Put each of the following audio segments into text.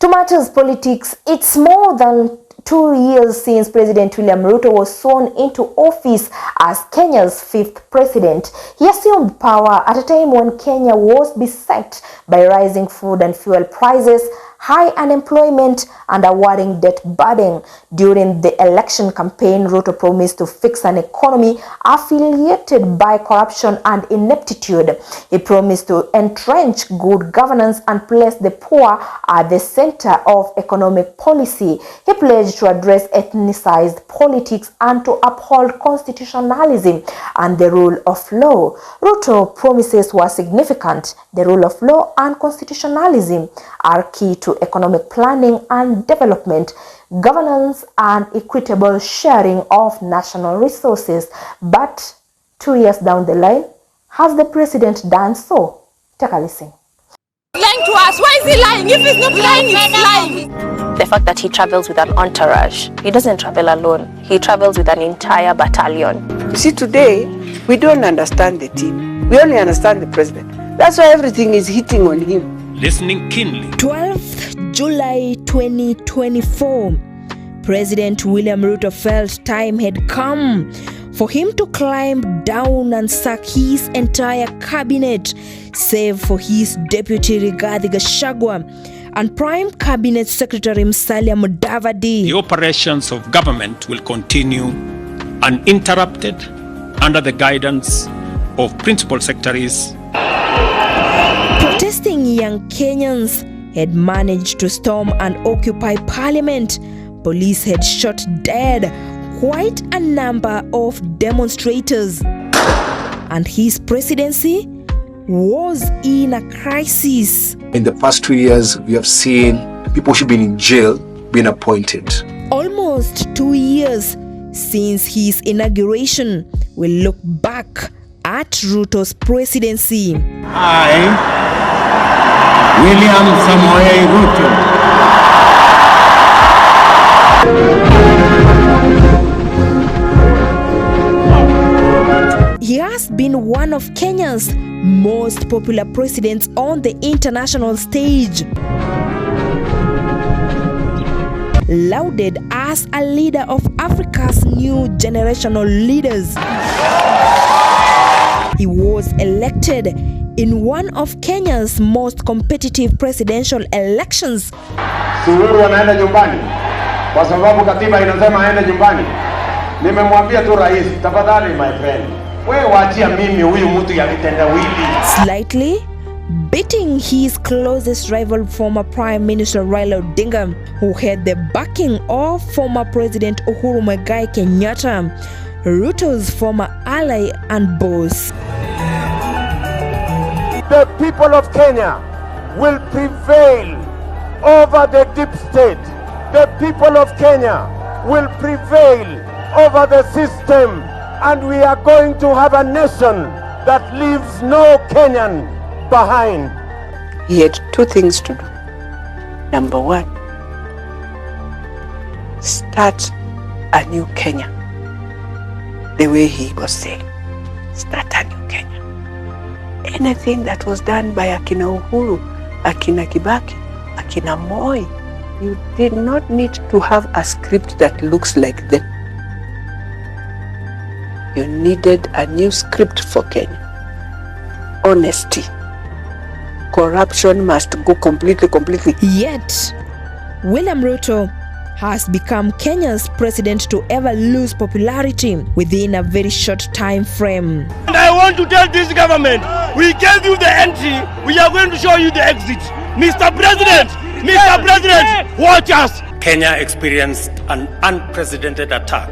To matters politics, it's more than 2 years since President William Ruto was sworn into office as Kenya's 5th president. He assumed power at a time when Kenya was beset by rising food and fuel prices, high unemployment, and a worrying debt burden. During the election campaign, Ruto promised to fix an economy affiliated by corruption and ineptitude. He promised to entrench good governance and place the poor at the center of economic policy. He pledged to address ethnicized politics and to uphold constitutionalism and the rule of law. Ruto's promises were significant. The rule of law and constitutionalism are key to economic planning and development, governance, and equitable sharing of national resources. But 2 years down the line, has the president done so? Take a listen. Lying to us. Why is he lying? If he's not lying, he's lying. The fact that he travels with an entourage, he doesn't travel alone. He travels with an entire battalion. You see, today, we don't understand the team. We only understand the president. That's why everything is hitting on him. Listening keenly. 12th July 2024, President William Ruto felt time had come for him to climb down and sack his entire cabinet, save for his deputy Rigathi Gachagua and Prime Cabinet Secretary Musalia Mudavadi. The operations of government will continue uninterrupted under the guidance of principal secretaries. Protesting young Kenyans had managed to storm and occupy parliament. Police had shot dead quite a number of demonstrators. And his presidency was in a crisis. In the past 2 years, we have seen people who've been in jail being appointed. Almost 2 years since his inauguration, we look back at Ruto's presidency. I, William Ruto, he has been one of Kenya's most popular presidents on the international stage. Lauded as a leader of Africa's new generational leaders, he was elected in one of Kenya's most competitive presidential elections. Uhuru anaenda nyumbani kwa sababu katiba inasema aende nyumbani. Nimemwambia tu rais, tafadhali my friend, wewe waachia mimi huyu mtu ya kitendawili. Slightly beating his closest rival, former Prime Minister Raila Odinga, who had the backing of former President Uhuru Muigai Kenyatta, Ruto's former ally and boss. The people of Kenya will prevail over the deep state. The people of Kenya will prevail over the system, and we are going to have a nation that leaves no Kenyan behind. He had two things to do. Number one, start a new Kenya. The way he was saying, start a new Kenya. Anything that was done by Akina Uhuru, Akina Kibaki, Akina Moi, you did not need to have a script that looks like them. You needed a new script for Kenya. Honesty. Corruption must go completely. Yet, William Ruto has become Kenya's president to ever lose popularity within a very short time frame. And I want to tell this government, we gave you the entry, we are going to show you the exit. Mr. President, watch us. Kenya experienced an unprecedented attack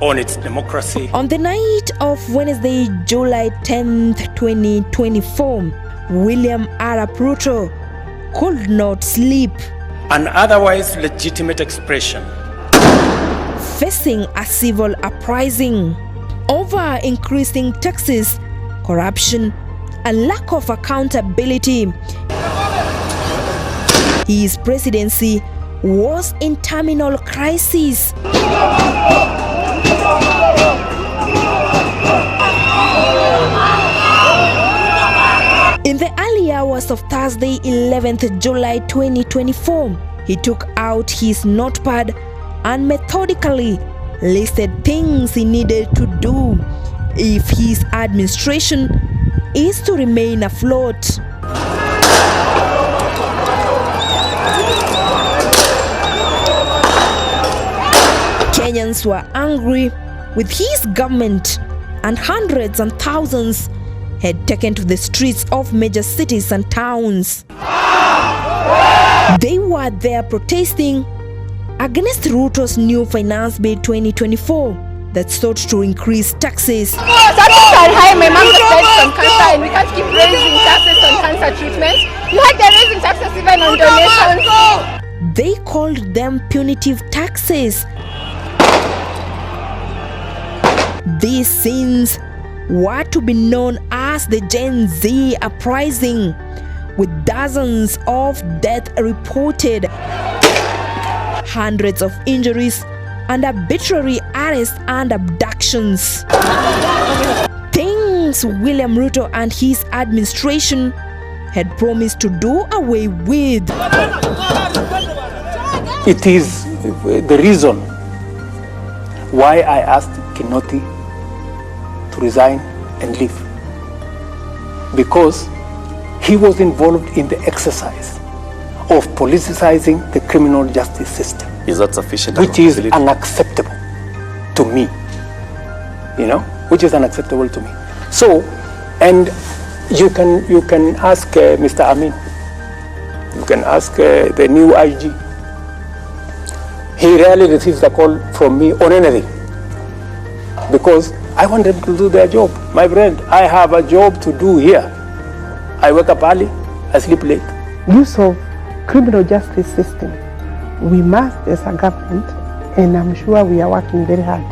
on its democracy. On the night of Wednesday, July 10th, 2024, William Ruto could not sleep. An otherwise legitimate expression. Facing a civil uprising over increasing taxes, corruption, and lack of accountability. His presidency was in terminal crisis. In the earlier hours of Thursday, 11th July 2024, he took out his notepad and methodically listed things he needed to do if his administration is to remain afloat. Kenyans were angry with his government, and hundreds and thousands had taken to the streets of major cities and towns. They were there protesting against Ruto's new Finance Bill 2024 that sought to increase taxes. Taxes are high, my mom died from cancer and we can't keep raising taxes on cancer treatments. Like they're raising taxes even on donations. They called them punitive taxes. These scenes were to be known as the Gen Z uprising, with dozens of deaths reported, hundreds of injuries, and arbitrary arrests and abductions. Things William Ruto and his administration had promised to do away with. It is the reason why I asked Kinoti to resign and leave, because he was involved in the exercise of politicizing the criminal justice system. Is that sufficient? Which is unacceptable to me, which is unacceptable to me. So, and you can ask Mr. Amin, you can ask the new IG. He rarely receives a call from me on anything, because I want them to do their job. My friend, I have a job to do here. I wake up early, I sleep late. Use of criminal justice system, we must as a government, and I'm sure we are working very hard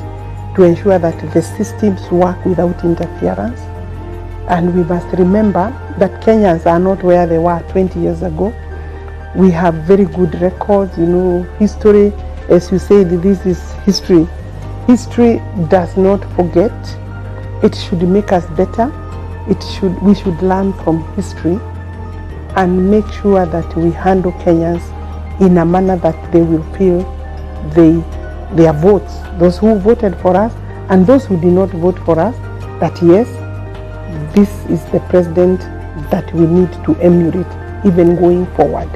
to ensure that the systems work without interference. And we must remember that Kenyans are not where they were 20 years ago. We have very good records, history. As you say, this is history. History does not forget. It should make us better. We should learn from history and make sure that we handle Kenyans in a manner that they will feel their votes, those who voted for us and those who did not vote for us, that yes, this is the president that we need to emulate even going forward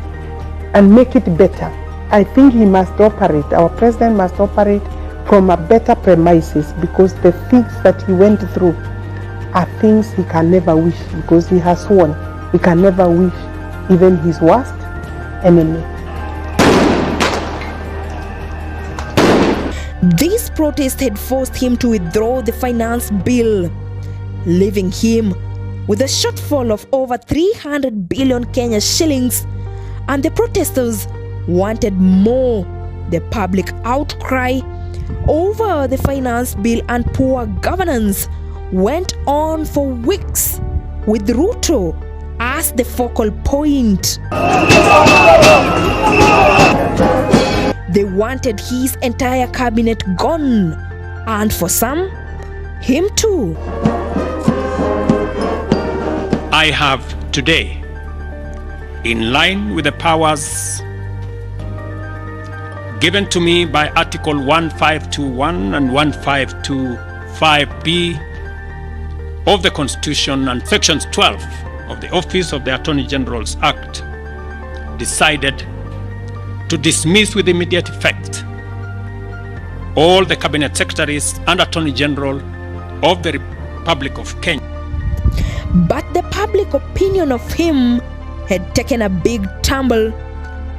and make it better. I think he must operate, our president must operate from a better premises, because the things that he went through are things he can never wish, because he has sworn he can never wish even his worst enemy. This protest had forced him to withdraw the finance bill, leaving him with a shortfall of over 300 billion Kenya shillings, and the protesters wanted more. The public outcry over the finance bill and poor governance went on for weeks, with Ruto as the focal point. They wanted his entire cabinet gone, and for some, him too. I have today, in line with the powers given to me by Article 1521 and 1525B of the Constitution and Sections 12 of the Office of the Attorney General's Act, decided to dismiss with immediate effect all the Cabinet Secretaries and Attorney General of the Republic of Kenya. But the public opinion of him had taken a big tumble.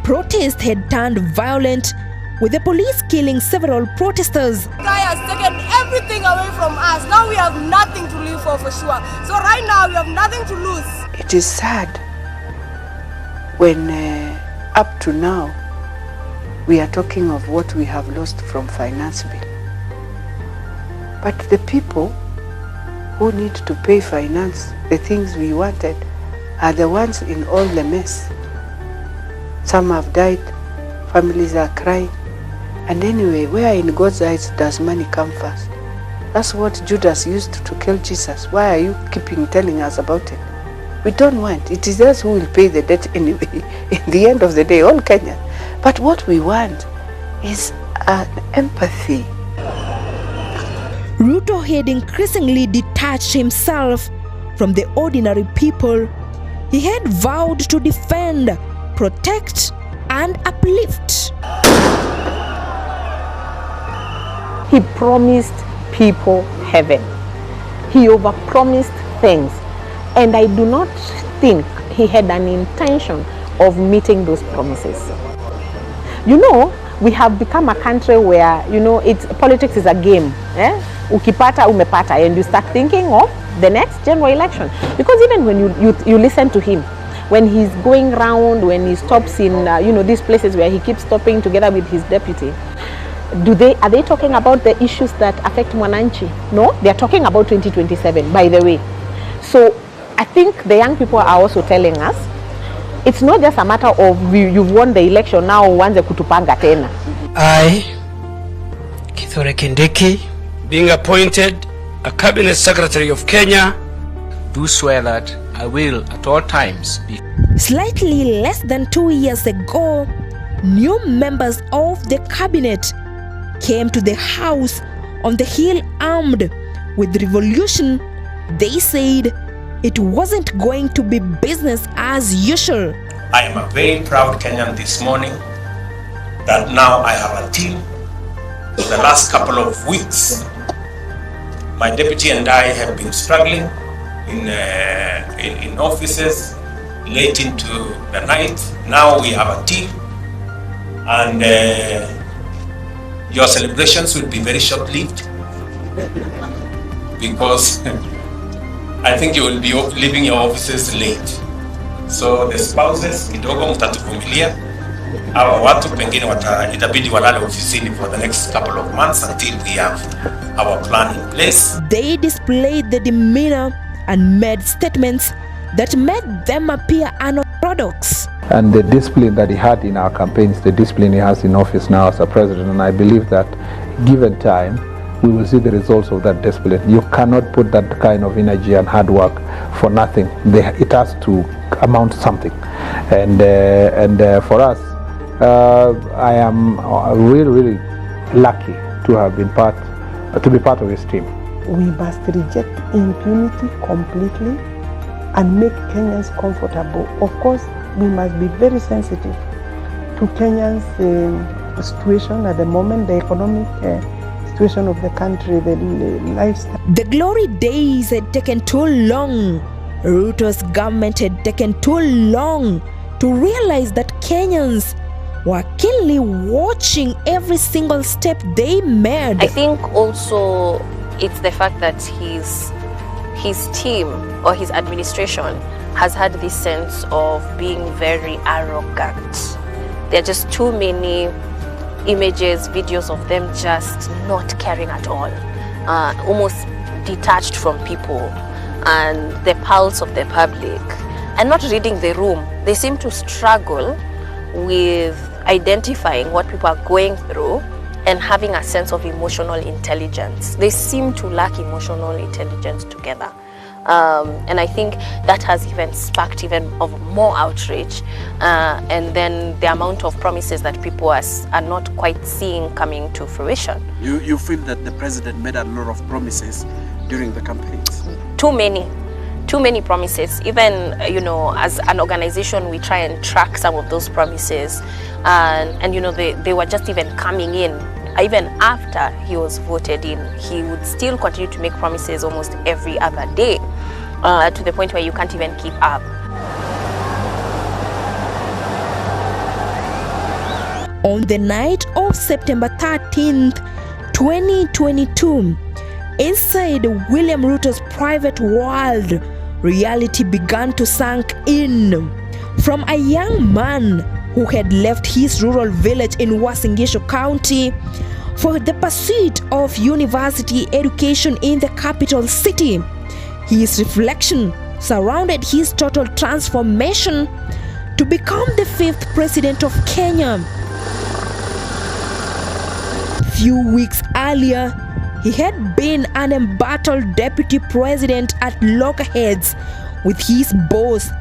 Protest had turned violent, with the police killing several protesters. The guy has taken everything away from us. Now we have nothing to live for sure. So right now we have nothing to lose. It is sad when up to now we are talking of what we have lost from finance bill. But the people who need to pay finance, the things we wanted, are the ones in all the mess. Some have died, families are crying. And anyway, where in God's eyes does money come first? That's what Judas used to kill Jesus. Why are you keeping telling us about it? We don't want. It is us who will pay the debt anyway. In the end of the day, all Kenya. But what we want is empathy. Ruto had increasingly detached himself from the ordinary people. He had vowed to defend, protect, and uplift. He promised people heaven. He overpromised things. And I do not think he had an intention of meeting those promises. You know, we have become a country where, you know, politics is a game. Ukipata, umepata, and you start thinking of the next general election. Because even when you listen to him, when he's going around, when he stops in, you know, these places where he keeps stopping together with his deputy, are they talking about the issues that affect Mwananchi? No, they're talking about 2027, by the way. So I think the young people are also telling us, it's not just a matter of you've won the election, now uanze kutupanga tena. I, Kithure Kindiki, being appointed a Cabinet Secretary of Kenya, do swear that I will at all times be. Slightly less than 2 years ago, new members of the cabinet came to the house on the hill armed with revolution. They said it wasn't going to be business as usual. I am a very proud Kenyan this morning that now I have a team. For the last couple of weeks, my deputy and I have been struggling in offices late into the night. Now we have a team, and your celebrations will be very short-lived because I think you will be leaving your offices late. So the spouses, kidogo mtatuvumilia. Hawa watu pengine itabidi walale ofisini for the next couple of months until we have our plan in place. They displayed the demeanor and made statements that made them appear unorthodox. And the discipline that he had in our campaigns, the discipline he has in office now as a president, and I believe that given time, we will see the results of that discipline. You cannot put that kind of energy and hard work for nothing. It has to amount to something. And for us, I am really lucky to have been to be part of his team. We must reject impunity completely and make Kenyans comfortable. Of course, we must be very sensitive to Kenyans' situation at the moment, the economic situation of the country, the lifestyle. The glory days had taken too long. Ruto's government had taken too long to realize that Kenyans were keenly watching every single step they made. I think also it's the fact that his team or his administration has had this sense of being very arrogant. There are just too many images, videos of them just not caring at all, almost detached from people and the pulse of the public, and not reading the room. They seem to struggle with identifying what people are going through and having a sense of emotional intelligence. They seem to lack emotional intelligence together. And I think that has even sparked even of more outrage, and then the amount of promises that people are not quite seeing coming to fruition. You feel that the president made a lot of promises during the campaigns? Too many promises. Even, you know, as an organization, we try and track some of those promises, and you know, they were just even coming in. Even after he was voted in, he would still continue to make promises almost every other day, to the point where you can't even keep up. On the night of September 13th, 2022, inside William Ruto's private world, reality began to sink in. From a young man who had left his rural village in Uasin Gishu County for the pursuit of university education in the capital city, his reflection surrounded his total transformation to become the 5th president of Kenya. Few weeks earlier, he had been an embattled deputy president at loggerheads with his boss.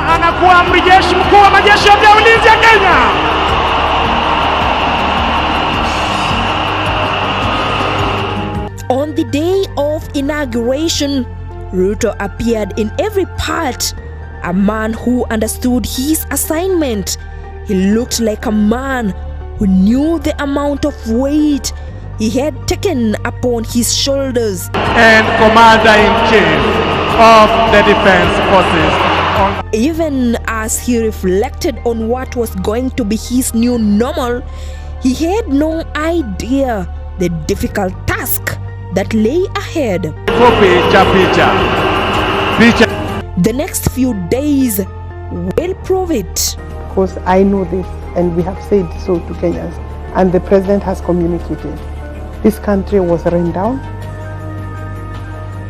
Anakuwa amri jeshi mkuu wa majeshi ya ulinzi ya Kenya. On the day of inauguration, Ruto appeared in every part, a man who understood his assignment. He looked like a man who knew the amount of weight he had taken upon his shoulders. And Commander-in-Chief of the Defense Forces. Even as he reflected on what was going to be his new normal, he had no idea the difficult task that lay ahead. The next few days will prove it. Because I know this, and we have said so to Kenyans, and the president has communicated. This country was run down.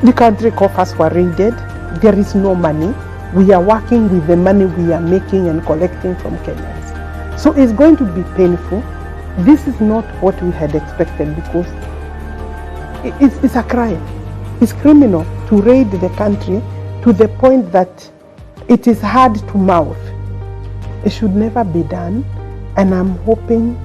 The country coffers were raided. There is no money. We are working with the money we are making and collecting from Kenyans. So it's going to be painful. This is not what we had expected, because it's a crime. It's criminal to raid the country to the point that it is hard to mouth. It should never be done, and I'm hoping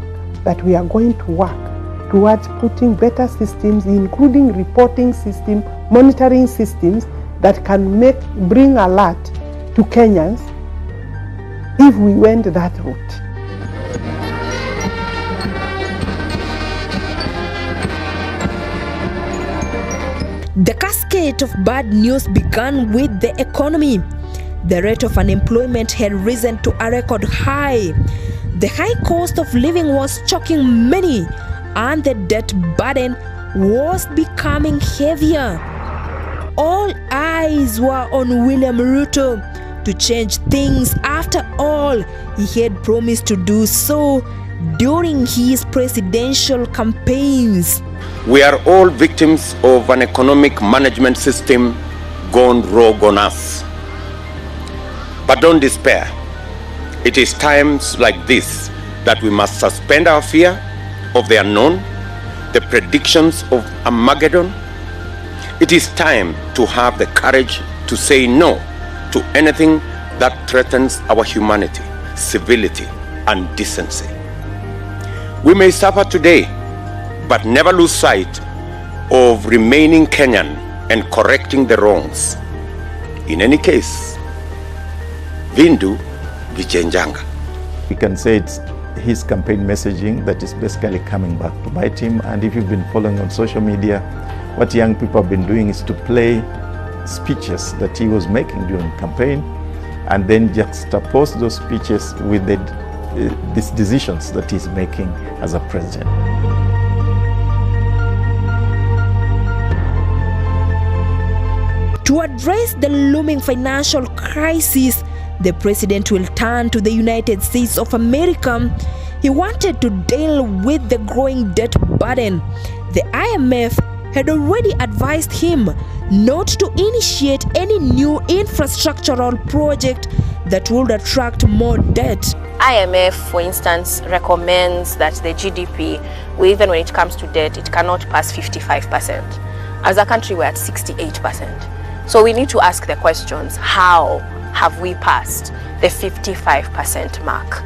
that we are going to work towards putting better systems, including reporting system, monitoring systems that can bring alert to Kenyans if we went that route. The cascade of bad news began with the economy. The rate of unemployment had risen to a record high. The high cost of living was choking many, and the debt burden was becoming heavier. All eyes were on William Ruto to change things. After all, he had promised to do so during his presidential campaigns. We are all victims of an economic management system gone rogue on us. But don't despair. It is times like this that we must suspend our fear of the unknown, the predictions of Armageddon. It is time to have the courage to say no to anything that threatens our humanity, civility, and decency. We may suffer today, but never lose sight of remaining Kenyan and correcting the wrongs. In any case, Vindu Vichenjanga. We can say it's his campaign messaging that is basically coming back to bite him. And if you've been following on social media, what young people have been doing is to play speeches that he was making during campaign and then juxtapose those speeches with these decisions that he's making as a president. To address the looming financial crisis, the president will turn to the United States of America. He wanted to deal with the growing debt burden. The IMF had already advised him not to initiate any new infrastructural project that would attract more debt. IMF, for instance, recommends that the GDP, even when it comes to debt, it cannot pass 55%. As a country, we're at 68%. So we need to ask the questions, how have we passed the 55% mark?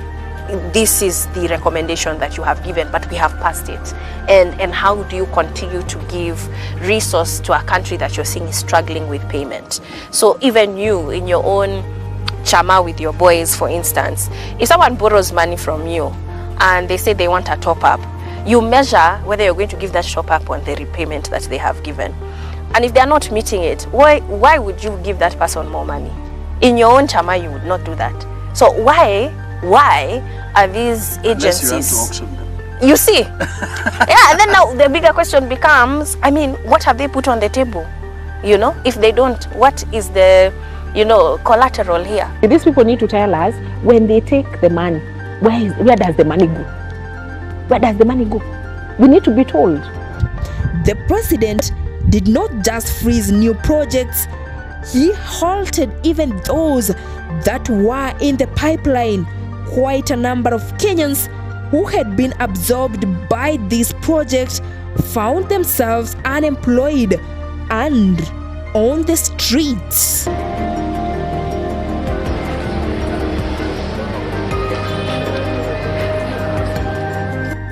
This is the recommendation that you have given, but we have passed it. And how do you continue to give resource to a country that you're seeing is struggling with payment? So even you, in your own chama with your boys, for instance, if someone borrows money from you and they say they want a top-up, you measure whether you're going to give that top-up on the repayment that they have given. And if they're not meeting it, why would you give that person more money? In your own chama, you would not do that. So why are these agencies? Unless you have to auction them. You see? Yeah, and then now the bigger question becomes, I mean, what have they put on the table? You know, if they don't, what is the, collateral here? These people need to tell us when they take the money, where does the money go? Where does the money go? We need to be told. The president did not just freeze new projects, he halted even those that were in the pipeline, quite a number of Kenyans who had been absorbed by this project found themselves unemployed and on the streets.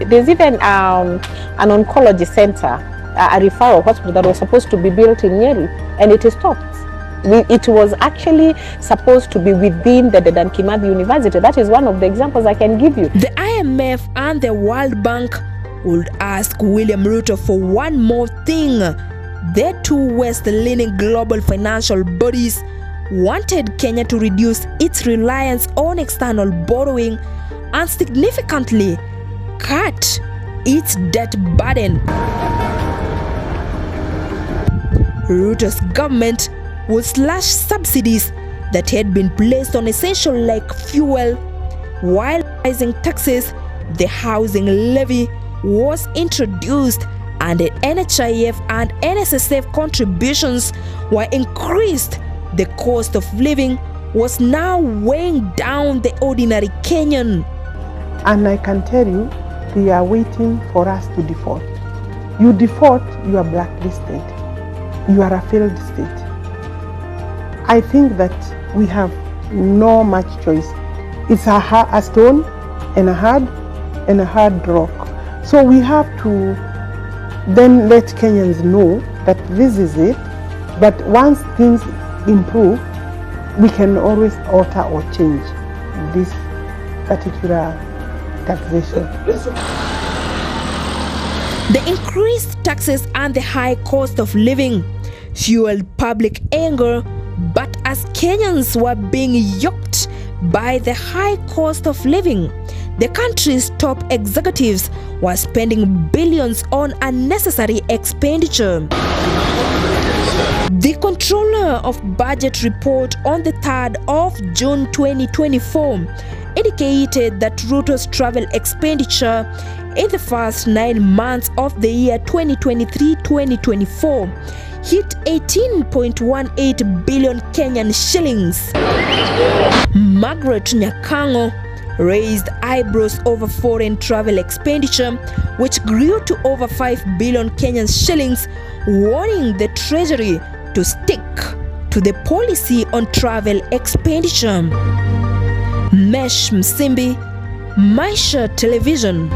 There's even an oncology center, a referral hospital that was supposed to be built in Nyeri, and it is stopped. It was actually supposed to be within the Dedan Kimathi University. That is one of the examples I can give you. The IMF and the World Bank would ask William Ruto for one more thing. The two West-leaning global financial bodies wanted Kenya to reduce its reliance on external borrowing and significantly cut its debt burden. Ruto's government would slash subsidies that had been placed on essential like fuel, while rising taxes, the housing levy was introduced and the NHIF and NSSF contributions were increased. The cost of living was now weighing down the ordinary Kenyan. And I can tell you, they are waiting for us to default. You default, you are blacklisted. You are a failed state. I think that we have no much choice. It's a stone and a hard rock. So we have to then let Kenyans know that this is it. But once things improve, we can always alter or change this particular taxation. The increased taxes and the high cost of living fueled public anger, but as Kenyans were being yoked by the high cost of living, the country's top executives were spending billions on unnecessary expenditure. The Controller of Budget report on the 3rd of June 2024 indicated that Ruto's travel expenditure in the first 9 months of the year 2023-2024 hit 18.18 billion Kenyan shillings. Margaret Nyakango raised eyebrows over foreign travel expenditure, which grew to over 5 billion Kenyan shillings, warning the Treasury to stick to the policy on travel expenditure. Mesh Msimbi, Maisha Television.